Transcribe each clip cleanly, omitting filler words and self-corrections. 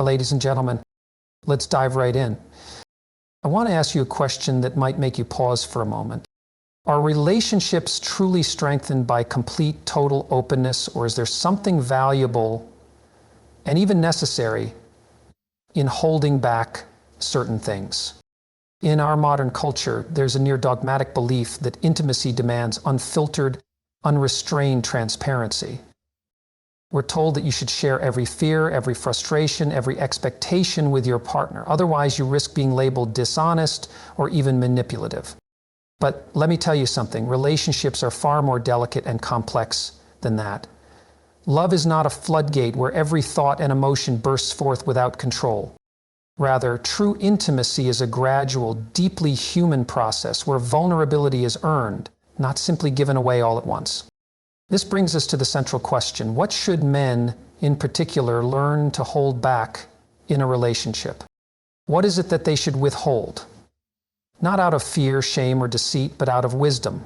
Ladies and gentlemen, let's dive right in. I want to ask you a question that might make you pause for a moment. Are relationships truly strengthened by complete, total openness, or is there something valuable and even necessary in holding back certain things? In our modern culture, there's a near dogmatic belief that intimacy demands unfiltered, unrestrained transparency. We're told that you should share every fear, every frustration, every expectation with your partner. Otherwise, you risk being labeled dishonest or even manipulative. But let me tell you something, relationships are far more delicate and complex than that. Love is not a floodgate where every thought and emotion bursts forth without control. Rather, true intimacy is a gradual, deeply human process where vulnerability is earned, not simply given away all at once. This brings us to the central question: what should men, in particular, learn to hold back in a relationship? What is it that they should withhold? Not out of fear, shame, or deceit, but out of wisdom.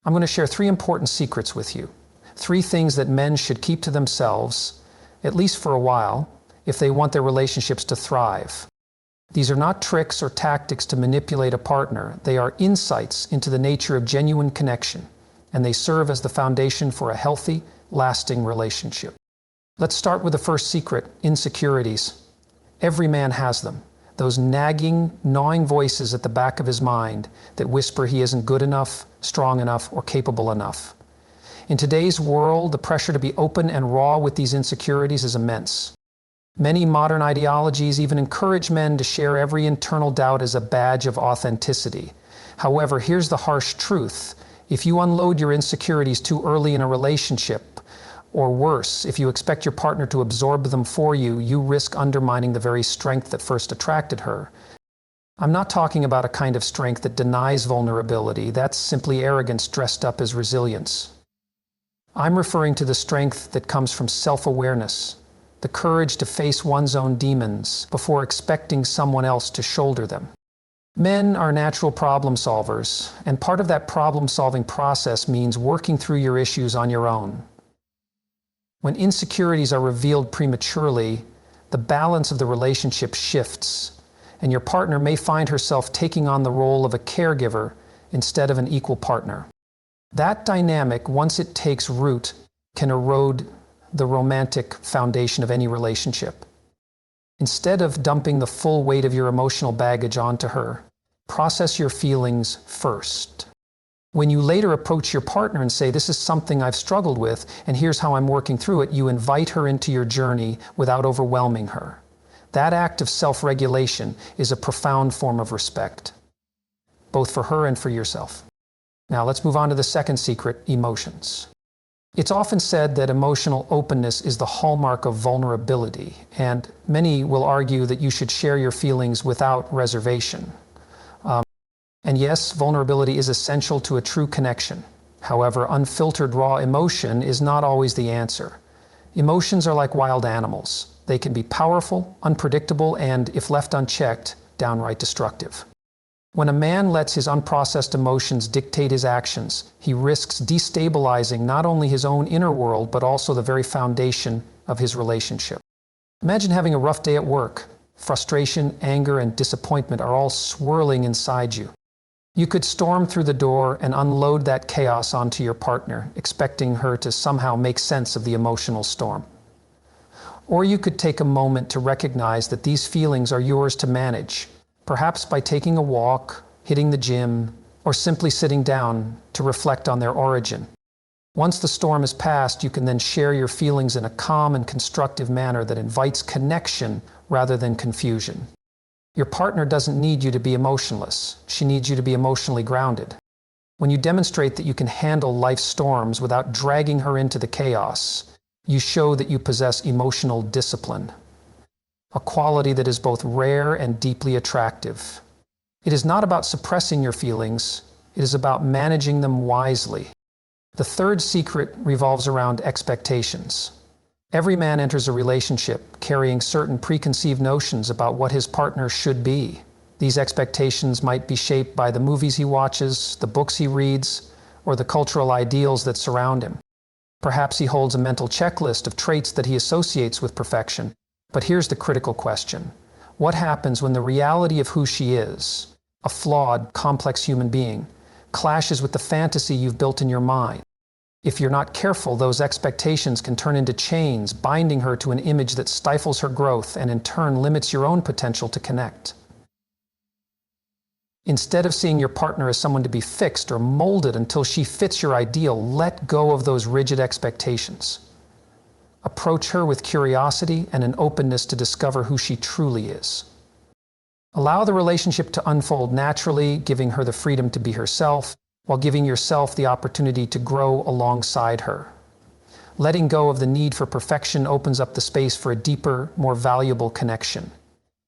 I'm going to share 3 important secrets with you. 3 things that men should keep to themselves, at least for a while, if they want their relationships to thrive. These are not tricks or tactics to manipulate a partner. They are insights into the nature of genuine connection, and they serve as the foundation for a healthy, lasting relationship. Let's start with the first secret: insecurities. Every man has them. Those nagging, gnawing voices at the back of his mind that whisper he isn't good enough, strong enough, or capable enough. In today's world, the pressure to be open and raw with these insecurities is immense. Many modern ideologies even encourage men to share every internal doubt as a badge of authenticity. However, here's the harsh truth. If you unload your insecurities too early in a relationship, or worse, if you expect your partner to absorb them for you, you risk undermining the very strength that first attracted her. I'm not talking about a kind of strength that denies vulnerability. That's simply arrogance dressed up as resilience. I'm referring to the strength that comes from self-awareness, the courage to face one's own demons before expecting someone else to shoulder them. Men are natural problem solvers, and part of that problem-solving process means working through your issues on your own. When insecurities are revealed prematurely, the balance of the relationship shifts, and your partner may find herself taking on the role of a caregiver instead of an equal partner. That dynamic, once it takes root, can erode the romantic foundation of any relationship. Instead of dumping the full weight of your emotional baggage onto her, process your feelings first. When you later approach your partner and say, "This is something I've struggled with, and here's how I'm working through it," you invite her into your journey without overwhelming her. That act of self-regulation is a profound form of respect, both for her and for yourself. Now let's move on to the second secret: emotions. It's often said that emotional openness is the hallmark of vulnerability, and many will argue that you should share your feelings without reservation. And yes, vulnerability is essential to a true connection. However, unfiltered raw emotion is not always the answer. Emotions are like wild animals. They can be powerful, unpredictable, and, if left unchecked, downright destructive. When a man lets his unprocessed emotions dictate his actions, he risks destabilizing not only his own inner world, but also the very foundation of his relationship. Imagine having a rough day at work. Frustration, anger, and disappointment are all swirling inside you. You could storm through the door and unload that chaos onto your partner, expecting her to somehow make sense of the emotional storm. Or you could take a moment to recognize that these feelings are yours to manage, perhaps by taking a walk, hitting the gym, or simply sitting down to reflect on their origin. Once the storm is past, you can then share your feelings in a calm and constructive manner that invites connection rather than confusion. Your partner doesn't need you to be emotionless. She needs you to be emotionally grounded. When you demonstrate that you can handle life's storms without dragging her into the chaos, you show that you possess emotional discipline, a quality that is both rare and deeply attractive. It is not about suppressing your feelings. It is about managing them wisely. The third secret revolves around expectations. Every man enters a relationship carrying certain preconceived notions about what his partner should be. These expectations might be shaped by the movies he watches, the books he reads, or the cultural ideals that surround him. Perhaps he holds a mental checklist of traits that he associates with perfection, But here's the critical question. What happens when the reality of who she is, a flawed, complex human being, clashes with the fantasy you've built in your mind? If you're not careful, those expectations can turn into chains, binding her to an image that stifles her growth and in turn limits your own potential to connect. Instead of seeing your partner as someone to be fixed or molded until she fits your ideal, let go of those rigid expectations. Approach her with curiosity and an openness to discover who she truly is. Allow the relationship to unfold naturally, giving her the freedom to be herself, while giving yourself the opportunity to grow alongside her. Letting go of the need for perfection opens up the space for a deeper, more valuable connection,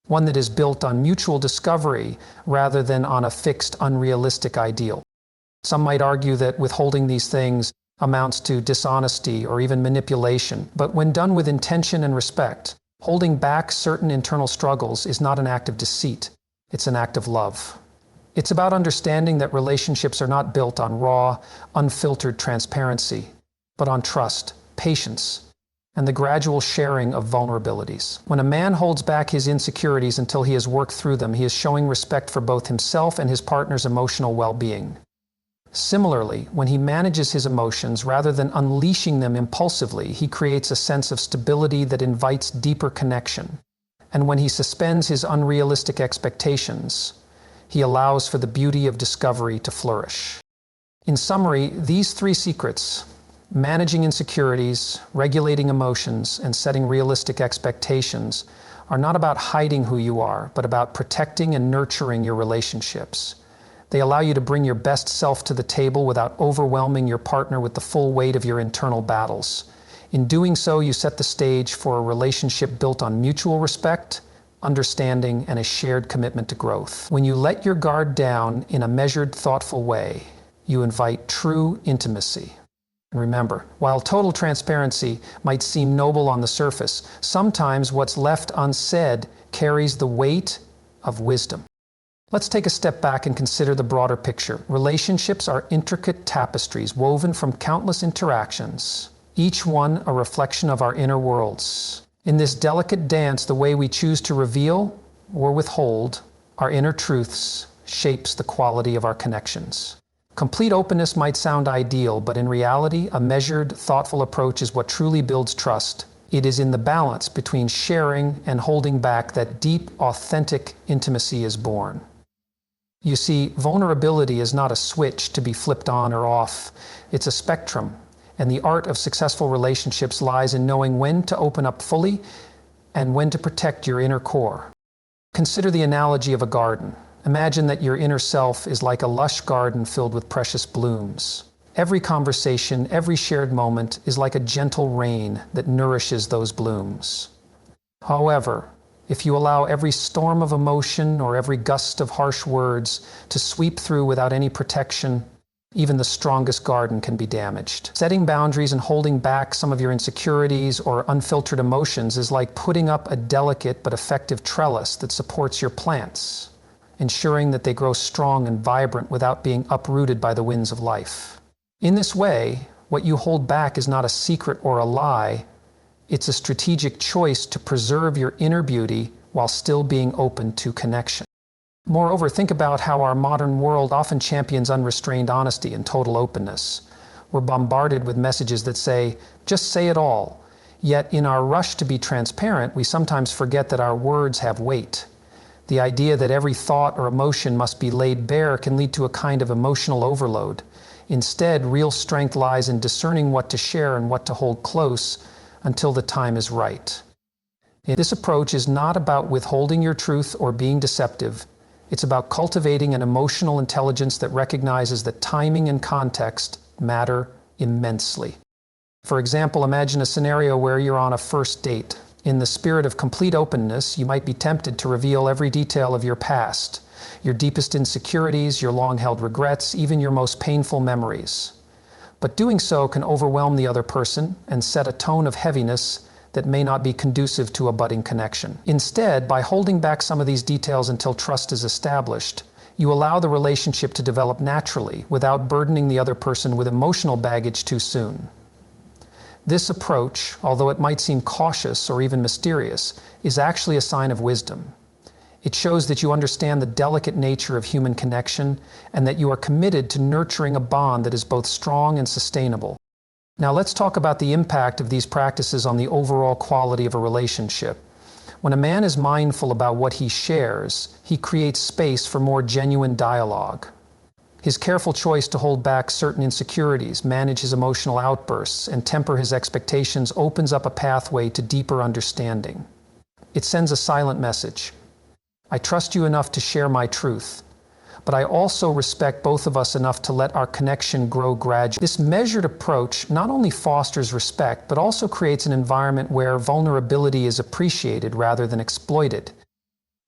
one that is built on mutual discovery rather than on a fixed, unrealistic ideal. Some might argue that withholding these things amounts to dishonesty or even manipulation, but when done with intention and respect, holding back certain internal struggles is not an act of deceit, it's an act of love. It's about understanding that relationships are not built on raw, unfiltered transparency, but on trust, patience, and the gradual sharing of vulnerabilities. When a man holds back his insecurities until he has worked through them, he is showing respect for both himself and his partner's emotional well-being. Similarly, when he manages his emotions rather than unleashing them impulsively, he creates a sense of stability that invites deeper connection. And when he suspends his unrealistic expectations, he allows for the beauty of discovery to flourish. In summary, these three secrets, managing insecurities, regulating emotions, and setting realistic expectations, are not about hiding who you are, but about protecting and nurturing your relationships. They allow you to bring your best self to the table without overwhelming your partner with the full weight of your internal battles. In doing so, you set the stage for a relationship built on mutual respect, understanding, and a shared commitment to growth. When you let your guard down in a measured, thoughtful way, you invite true intimacy. And remember, while total transparency might seem noble on the surface, sometimes what's left unsaid carries the weight of wisdom. Let's take a step back and consider the broader picture. Relationships are intricate tapestries woven from countless interactions, each one a reflection of our inner worlds. In this delicate dance, the way we choose to reveal or withhold our inner truths shapes the quality of our connections. Complete openness might sound ideal, but in reality, a measured, thoughtful approach is what truly builds trust. It is in the balance between sharing and holding back that deep, authentic intimacy is born. You see, vulnerability is not a switch to be flipped on or off. It's a spectrum. And the art of successful relationships lies in knowing when to open up fully and when to protect your inner core. Consider the analogy of a garden. Imagine that your inner self is like a lush garden filled with precious blooms. Every conversation, every shared moment is like a gentle rain that nourishes those blooms. However, if you allow every storm of emotion or every gust of harsh words to sweep through without any protection, even the strongest garden can be damaged. Setting boundaries and holding back some of your insecurities or unfiltered emotions is like putting up a delicate but effective trellis that supports your plants, ensuring that they grow strong and vibrant without being uprooted by the winds of life. In this way, what you hold back is not a secret or a lie, it's a strategic choice to preserve your inner beauty while still being open to connection. Moreover, think about how our modern world often champions unrestrained honesty and total openness. We're bombarded with messages that say, just say it all. Yet in our rush to be transparent, we sometimes forget that our words have weight. The idea that every thought or emotion must be laid bare can lead to a kind of emotional overload. Instead, real strength lies in discerning what to share and what to hold close until the time is right. This approach is not about withholding your truth or being deceptive. It's about cultivating an emotional intelligence that recognizes that timing and context matter immensely. For example, imagine a scenario where you're on a first date. In the spirit of complete openness, you might be tempted to reveal every detail of your past, your deepest insecurities, your long-held regrets, even your most painful memories. But doing so can overwhelm the other person and set a tone of heaviness that may not be conducive to a budding connection. Instead, by holding back some of these details until trust is established, you allow the relationship to develop naturally without burdening the other person with emotional baggage too soon. This approach, although it might seem cautious or even mysterious, is actually a sign of wisdom. It shows that you understand the delicate nature of human connection and that you are committed to nurturing a bond that is both strong and sustainable. Now let's talk about the impact of these practices on the overall quality of a relationship. When a man is mindful about what he shares, he creates space for more genuine dialogue. His careful choice to hold back certain insecurities, manage his emotional outbursts, and temper his expectations opens up a pathway to deeper understanding. It sends a silent message. I trust you enough to share my truth, but I also respect both of us enough to let our connection grow gradually. This measured approach not only fosters respect, but also creates an environment where vulnerability is appreciated rather than exploited.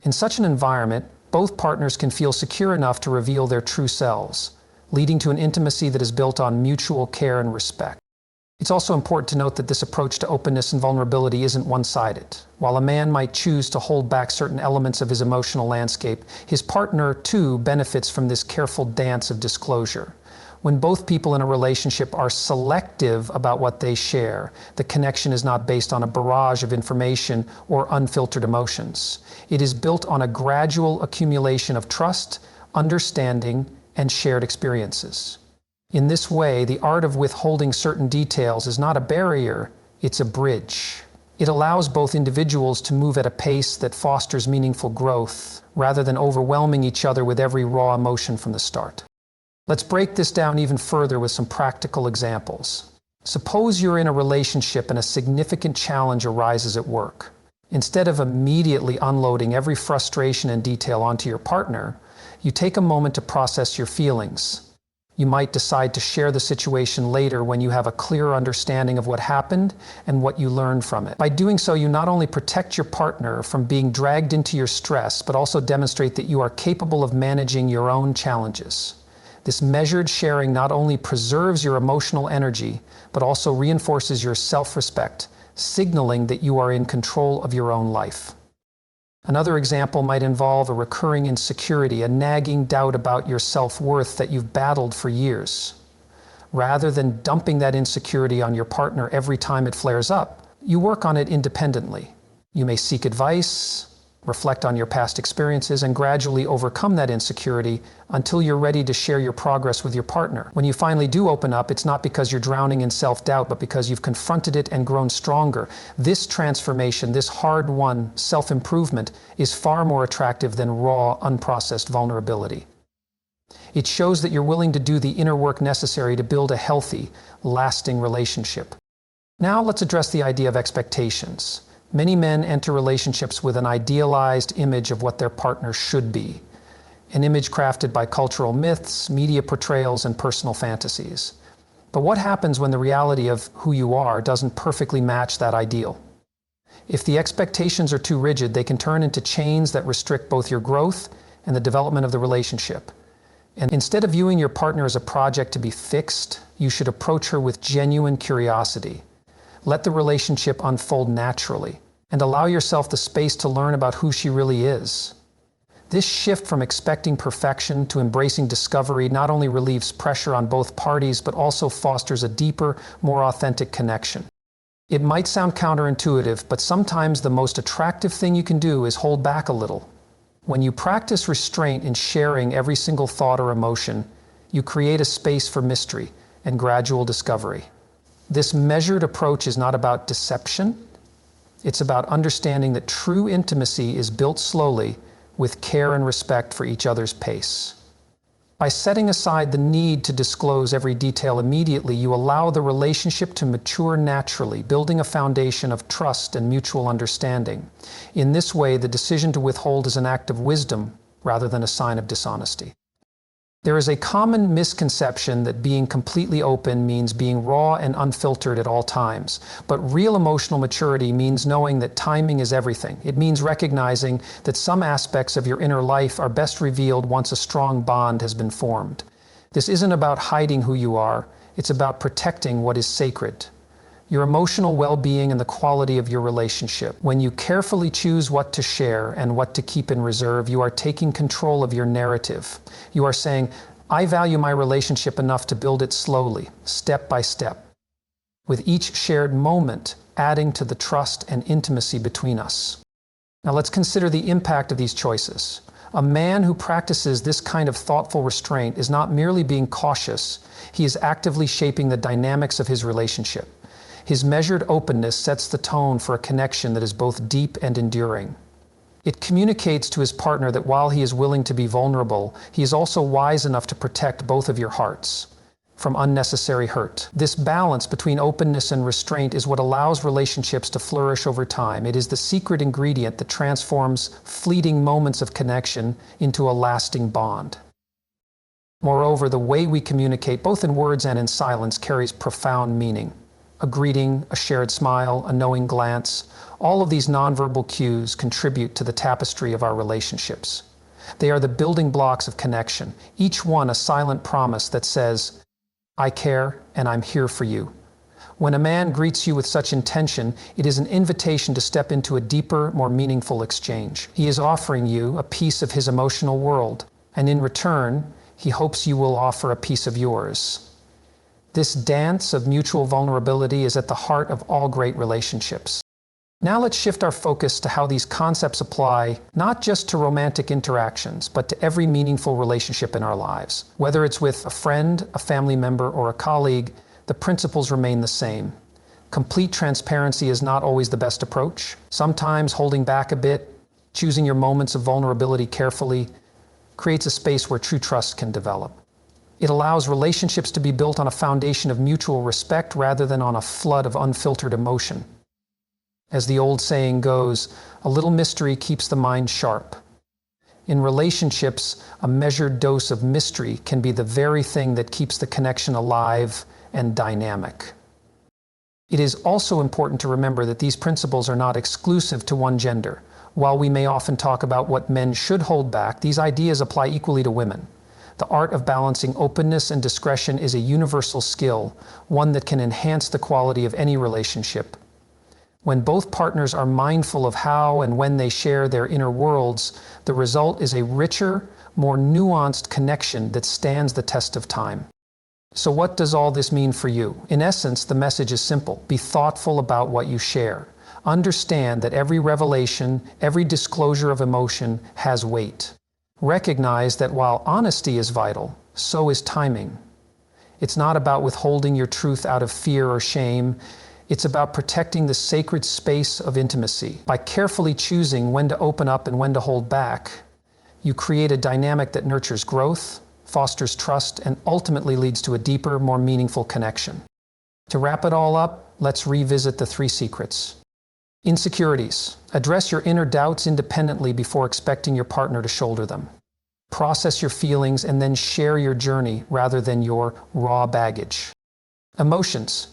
In such an environment, both partners can feel secure enough to reveal their true selves, leading to an intimacy that is built on mutual care and respect. It's also important to note that this approach to openness and vulnerability isn't one-sided. While a man might choose to hold back certain elements of his emotional landscape, his partner, too, benefits from this careful dance of disclosure. When both people in a relationship are selective about what they share, the connection is not based on a barrage of information or unfiltered emotions. It is built on a gradual accumulation of trust, understanding, and shared experiences. In this way, the art of withholding certain details is not a barrier, it's a bridge. It allows both individuals to move at a pace that fosters meaningful growth, rather than overwhelming each other with every raw emotion from the start. Let's break this down even further with some practical examples. Suppose you're in a relationship and a significant challenge arises at work. Instead of immediately unloading every frustration and detail onto your partner, you take a moment to process your feelings. You might decide to share the situation later when you have a clearer understanding of what happened and what you learned from it. By doing so, you not only protect your partner from being dragged into your stress, but also demonstrate that you are capable of managing your own challenges. This measured sharing not only preserves your emotional energy, but also reinforces your self-respect, signaling that you are in control of your own life. Another example might involve a recurring insecurity, a nagging doubt about your self-worth that you've battled for years. Rather than dumping that insecurity on your partner every time it flares up, you work on it independently. You may seek advice, reflect on your past experiences, and gradually overcome that insecurity until you're ready to share your progress with your partner. When you finally do open up, it's not because you're drowning in self-doubt, but because you've confronted it and grown stronger. This transformation, this hard-won self-improvement, is far more attractive than raw, unprocessed vulnerability. It shows that you're willing to do the inner work necessary to build a healthy, lasting relationship. Now let's address the idea of expectations. Many men enter relationships with an idealized image of what their partner should be, an image crafted by cultural myths, media portrayals, and personal fantasies. But what happens when the reality of who you are doesn't perfectly match that ideal? If the expectations are too rigid, they can turn into chains that restrict both your growth and the development of the relationship. And instead of viewing your partner as a project to be fixed, you should approach her with genuine curiosity. Let the relationship unfold naturally, and allow yourself the space to learn about who she really is. This shift from expecting perfection to embracing discovery not only relieves pressure on both parties, but also fosters a deeper, more authentic connection. It might sound counterintuitive, but sometimes the most attractive thing you can do is hold back a little. When you practice restraint in sharing every single thought or emotion, you create a space for mystery and gradual discovery. This measured approach is not about deception. It's about understanding that true intimacy is built slowly with care and respect for each other's pace. By setting aside the need to disclose every detail immediately, you allow the relationship to mature naturally, building a foundation of trust and mutual understanding. In this way, the decision to withhold is an act of wisdom rather than a sign of dishonesty. There is a common misconception that being completely open means being raw and unfiltered at all times. But real emotional maturity means knowing that timing is everything. It means recognizing that some aspects of your inner life are best revealed once a strong bond has been formed. This isn't about hiding who you are, it's about protecting what is sacred. Your emotional well-being and the quality of your relationship. When you carefully choose what to share and what to keep in reserve, you are taking control of your narrative. You are saying, I value my relationship enough to build it slowly, step by step. with each shared moment adding to the trust and intimacy between us. Now let's consider the impact of these choices. A man who practices this kind of thoughtful restraint is not merely being cautious, he is actively shaping the dynamics of his relationship. His measured openness sets the tone for a connection that is both deep and enduring. It communicates to his partner that while he is willing to be vulnerable, he is also wise enough to protect both of your hearts from unnecessary hurt. This balance between openness and restraint is what allows relationships to flourish over time. It is the secret ingredient that transforms fleeting moments of connection into a lasting bond. Moreover, the way we communicate, both in words and in silence, carries profound meaning. A greeting, a shared smile, a knowing glance, all of these nonverbal cues contribute to the tapestry of our relationships. They are the building blocks of connection, each one a silent promise that says, "I care and I'm here for you." When a man greets you with such intention, it is an invitation to step into a deeper, more meaningful exchange. He is offering you a piece of his emotional world, and in return, he hopes you will offer a piece of yours. This dance of mutual vulnerability is at the heart of all great relationships. Now let's shift our focus to how these concepts apply not just to romantic interactions, but to every meaningful relationship in our lives. Whether it's with a friend, a family member, or a colleague, the principles remain the same. Complete transparency is not always the best approach. Sometimes holding back a bit, choosing your moments of vulnerability carefully, creates a space where true trust can develop. It allows relationships to be built on a foundation of mutual respect rather than on a flood of unfiltered emotion. As the old saying goes, a little mystery keeps the mind sharp. In relationships, a measured dose of mystery can be the very thing that keeps the connection alive and dynamic. It is also important to remember that these principles are not exclusive to one gender. While we may often talk about what men should hold back, these ideas apply equally to women. The art of balancing openness and discretion is a universal skill, one that can enhance the quality of any relationship. When both partners are mindful of how and when they share their inner worlds, the result is a richer, more nuanced connection that stands the test of time. So what does all this mean for you? In essence, the message is simple. Be thoughtful about what you share. Understand that every revelation, every disclosure of emotion has weight. Recognize that while honesty is vital, so is timing. It's not about withholding your truth out of fear or shame. It's about protecting the sacred space of intimacy. By carefully choosing when to open up and when to hold back, you create a dynamic that nurtures growth, fosters trust, and ultimately leads to a deeper, more meaningful connection. To wrap it all up, let's revisit the 3 secrets. Insecurities. Address your inner doubts independently before expecting your partner to shoulder them. Process your feelings and then share your journey rather than your raw baggage. Emotions.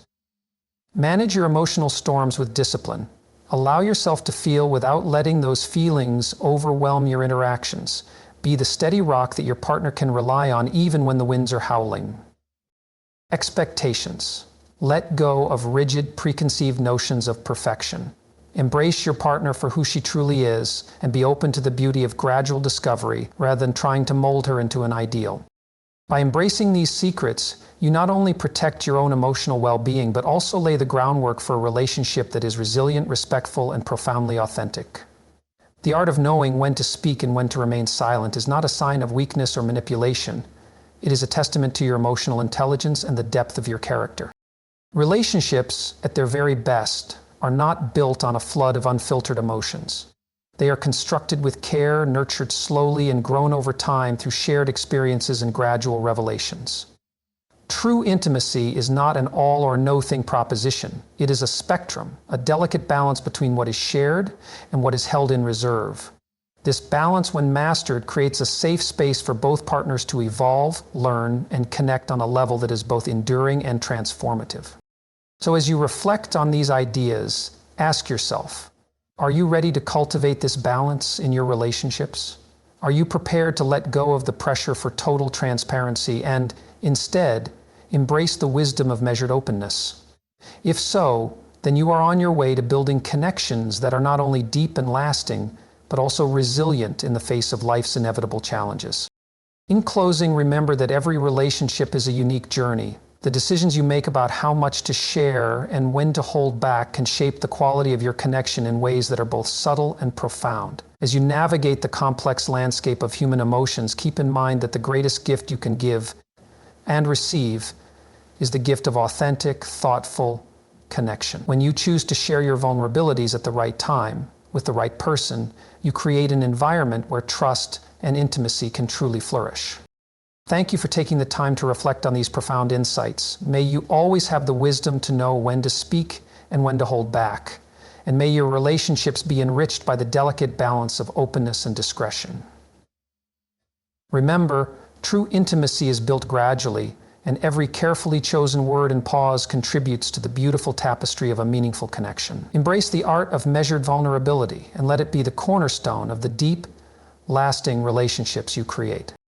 Manage your emotional storms with discipline. Allow yourself to feel without letting those feelings overwhelm your interactions. Be the steady rock that your partner can rely on even when the winds are howling. Expectations. Let go of rigid, preconceived notions of perfection. Embrace your partner for who she truly is and be open to the beauty of gradual discovery rather than trying to mold her into an ideal. By embracing these secrets, you not only protect your own emotional well-being, but also lay the groundwork for a relationship that is resilient, respectful, and profoundly authentic. The art of knowing when to speak and when to remain silent is not a sign of weakness or manipulation. It is a testament to your emotional intelligence and the depth of your character. Relationships, at their very best, are not built on a flood of unfiltered emotions. They are constructed with care, nurtured slowly, and grown over time through shared experiences and gradual revelations. True intimacy is not an all or nothing proposition. It is a spectrum, a delicate balance between what is shared and what is held in reserve. This balance, when mastered, creates a safe space for both partners to evolve, learn, and connect on a level that is both enduring and transformative. So as you reflect on these ideas, ask yourself, are you ready to cultivate this balance in your relationships? Are you prepared to let go of the pressure for total transparency and, instead, embrace the wisdom of measured openness? If so, then you are on your way to building connections that are not only deep and lasting, but also resilient in the face of life's inevitable challenges. In closing, remember that every relationship is a unique journey. The decisions you make about how much to share and when to hold back can shape the quality of your connection in ways that are both subtle and profound. As you navigate the complex landscape of human emotions, keep in mind that the greatest gift you can give and receive is the gift of authentic, thoughtful connection. When you choose to share your vulnerabilities at the right time, with the right person, you create an environment where trust and intimacy can truly flourish. Thank you for taking the time to reflect on these profound insights. May you always have the wisdom to know when to speak and when to hold back. And may your relationships be enriched by the delicate balance of openness and discretion. Remember, true intimacy is built gradually, and every carefully chosen word and pause contributes to the beautiful tapestry of a meaningful connection. Embrace the art of measured vulnerability and let it be the cornerstone of the deep, lasting relationships you create.